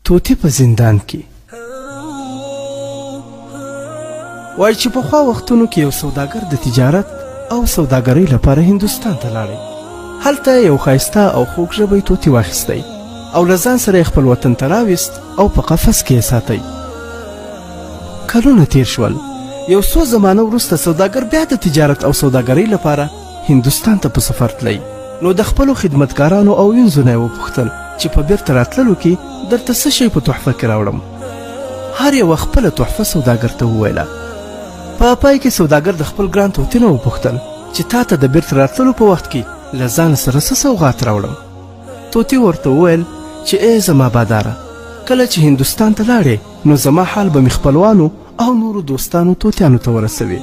طوطي په زندان کې. وایي چې پخوا وختونو کې یو سوداګر د تجارت او سوداګرۍ لپاره هندوستان ته لاړی. هلته یو ښایسته او خوږ ژبی طوطي واخیستی او له ځان سره یې خپل وطن ته راویست او په قفس کې یې ساتی. کلونه تیر شول. یو څو زمانه وروسته سوداګر بیا د تجارت او سوداګرۍ لپاره هندوستان ته په سفر تلی. نو د خپلو خدمتګارانو او وینځو نه یې وپوښتل چې په بیرته راتللو کې درته څه شی په تحفه کې راوړم. هر یوه خپله تحفه سوداګر ته وویله. په پای کې سوداګر د خپل ګران طوطي نه وپوښتل چې تا ته د بیرته راتللو په وخت کې له ځان سره څه سوغات راوړم. طوطي ورته وویل چې ای زما باداره، کله چې هندوستان ته لاړې نو زما حال به مې خپلوانو او نورو دوستانو طوطیانو ته ورسوي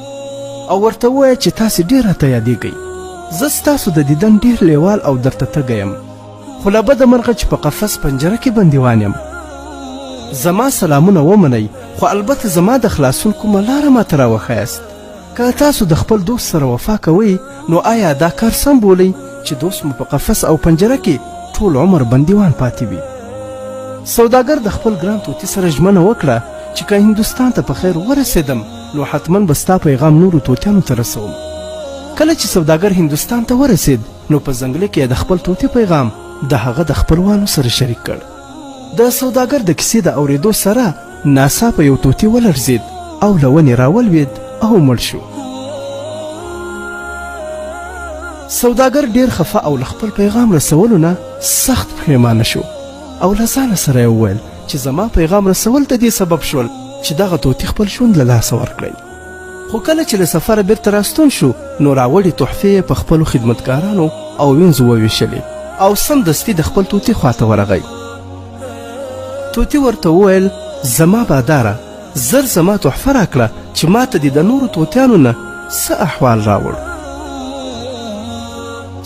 او ورته ووایه چې تاسې ډېر راته یادېږئ. زه ستاسو د دیدن ډېر لیوال او درته تږی یم، خو له بده مرغه چې په قفس پنجره کې بندیوان یم. زما سلامونه ومنئ، خو البته زما د خلاصون کومه لاره ماته راوښایاست. که تاسو د خپل دوست سره وفا کوئ نو آیا دا کار سم بولئ چې دوست مو په قفس او پنجره کې ټول عمر بندیوان پاتې وي؟ سوداګر د خپل ګران طوطي سره ژمنه وکړه چې که هندوستان ته په خیر ورسېدم نو حتما به ستا پیغام نورو طوطیانو ته رسوم. کله چې سوداګر هندوستان ته ورسېد نو په ځنګله کې د خپل طوطي پیغام د هغه د خپلوانو سره شریک کړ. د سوداګر د کیسې د اورېدو سره ناڅاپه یو طوطي ولړزېد او له ونې راولوېد او مړ شو. سوداګر ډېر خفه او له خپل پیغام رسولو نه سخت پښیمانه شو او له ځانه سره یې وویل چې زما پیغام رسول د دې سبب شول چې دغه طوطي خپل ژوند له لاسه ورکړی. خو کله چې له سفره بیرته راستون شو نو راوړې تحفې یې په خپلو خدمتګارانو او وینځو وویشلې او سمدستي د خپل طوطي خواته ورغی. طوطي ورته وویل زما باداره، زر زما تحفه راکړه چې ما ته دې د نورو طوطیانو نه څه احوال راوړ.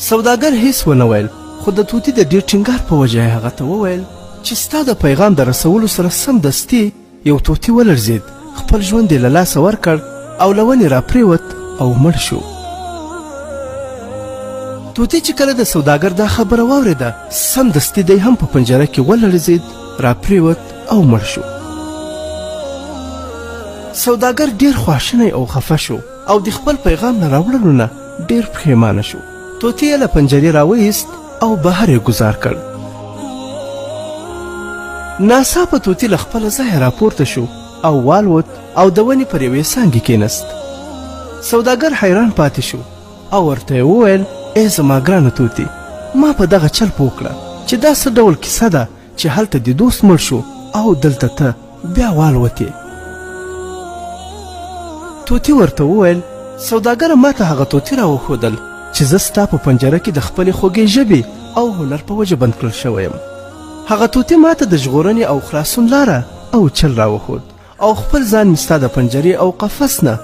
سوداګر هیڅ ونه ویل، خو د طوطي د ډېر ټینګار په وجه یې هغه ته وویل چې ستا د پیغام د رسولو سره سمدستي یو طوطي ولړزېد، خپل ژوند یې له لاسه ورکړ او له ونې راپرېوت او مړ شو. طوطي چې کله د سوداګر دا خبره واورېده سمدستي دی هم په پنجره کې ولړزېد، راپرېوت او مړ شو. سوداګر ډېر خواشینی او خفه شو او د خپل پیغام نه راوړلو نه ډېر پښیمانه شو. طوطي یې له پنجرې راوایست او بهر یې ګذار کړ. ناڅاپه طوطي له خپله ځایه راپورته شو او والوت او د ونې پر یوې څانګې کېنست. سوداګر حیران پاتې شو او ورته یې وویل ای زما ګرانه طوطي، ما په دغه چل پوه کړه چې دا څه ډول کیسه ده چې هلته د دوست مړ شو او دلته ته بیا والوتې. طوطي ورته وویل سوداګره ما ته هغه طوطي راوښودل چې زه ستا په پنجره کې د خپلې خوږې ژبې او هنر په وجه بند کړل شوی یم. هغه طوطي ما ته د ژغورنې او خلاصون لاره او چل راوښود او خپل ځان مې ستا د پنجرې او قفس نه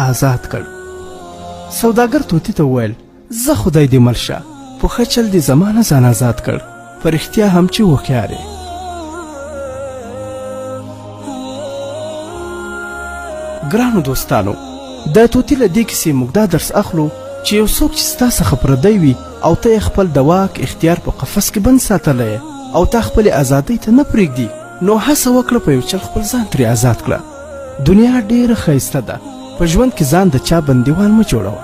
آزاد کړ. سوداګر طوطي ته وویل زه خدای دې مل شه، په ښه چل دې زما نه ځان آزاد کړ، په رښتیا هم چې هوښیار یې. ګرانو دوستانو، د طوطي له دې کیسې موږ دا درس اخلو چې یو څوک چې ستا څخه پردی وي او ته یې خپل د واک اختیار په قفس کې بند ساتلی او تا خپلې ازادۍ ته نه پرېږدي نو هڅه وکړه په یو چل خپل ځان ترې آزاد کړه. دنیا ډېره ښایسته ده، په ژوند کې ځان د چا بندیوان مه جوړوه.